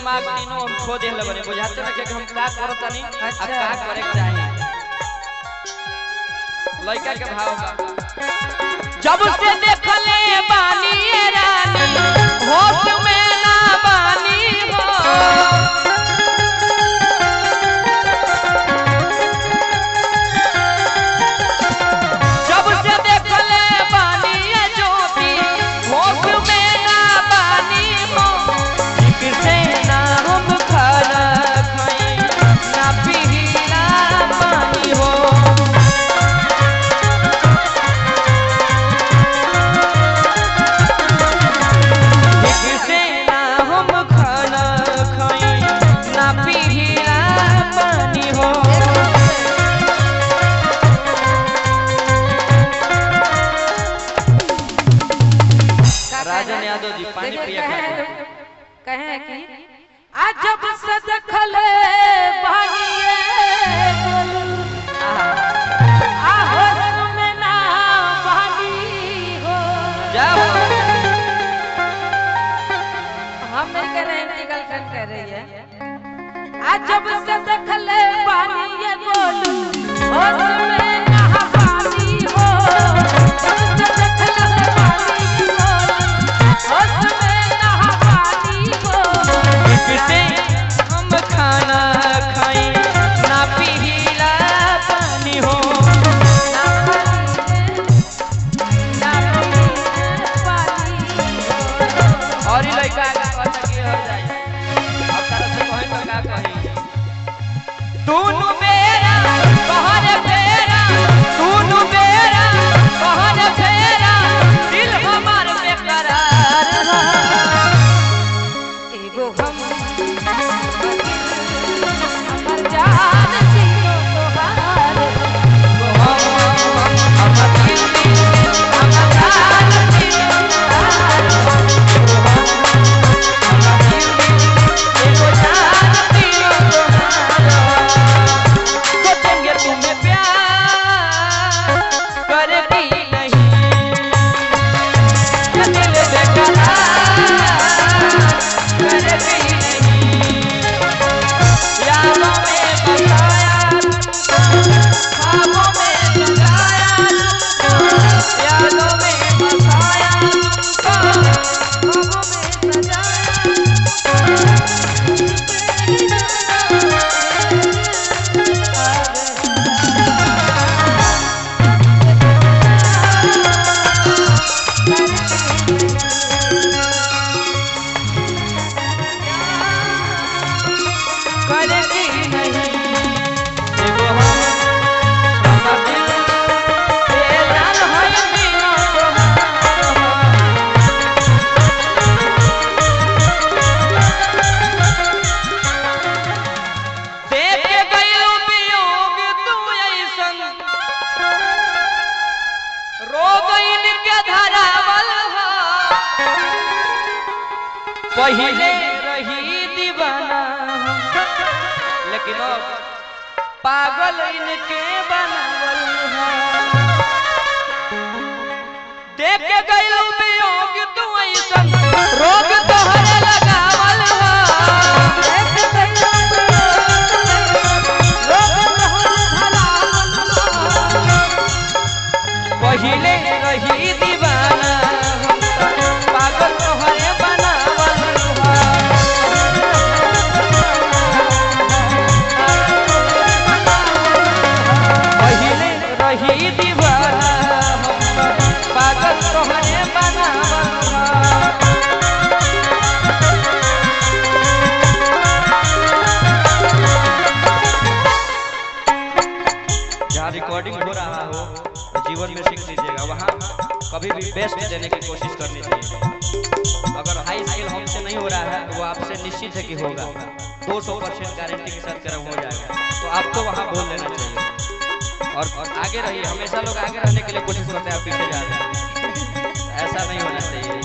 दिमाग तीनों हम खो देले बने बुझाते ना कि हम का करत नहीं आ का करे के चाहिए। लड़का के भाव बा जब से देखले बानी ए रानी होश में ना बानी हो जब से देखले बानी ए ज्योति होश में ना बानी हो किसे ना हम खाना खाई ना पीला पानी हो राजन यादव जी पानी पिया कहे कि आज जब से देखले भागिए आहो में ना भागी हो जाओ हम नहीं कर रहे हैं कि गर्लफ्रेंड कर रही है। आज जब से देखले भागिए बोलू होश में ना भागी हो जब से देखले हम खाना खाई ना पीला पानी हो और ही लड़का अच्छा के हो जाए अब तारा से कहे तो का कही दोनों बेरा कहर बेरा दोनों बेरा कहर बेरा दिल हमार बेकरार एगो हम हमर जान जियो तोहार हमर दिल हमर जान जियो तोहार हमर दिल एगो जान जियो तोहार सोचेंगे तुम्हें प्यार करेगी नहीं ये दिल बेकरार करेगी यादों में बसाया ख्वाबों में सजाया यादों में बसाया ख्वाबों में करेगी नहीं एगो हम हमर दिल बेजान होई बिना देख के गइलू वियोग तू ऐसन रो गइल के धरावल हो पहिले रही दीवाना लेकिन अब पागल इनके बनावल है देख के गइलू वियोग तू ऐसन रोग तोहरे लगावल है देख गइलू लोग पहिले रही दीवाना पागल तोहरे बनावल है पहिले रही दीवाना पागल तोहरे बनावल है जहाँ रिकॉर्डिंग हो रहा हो जीवन में सीख लीजिएगा वहाँ कभी भी बेस्ट देने की कोशिश करनी चाहिए। अगर हाई स्किल हमसे नहीं हो रहा है तो वो आपसे निश्चित है कि होगा 200% गारंटी के साथ कर्म हो जाएगा तो आपको वहाँ बोल लेना चाहिए और आगे रहिए। हमेशा लोग आगे रहने के लिए कोशिश करते हैं आप पीछे जा रहे हैं ऐसा नहीं होना चाहिए।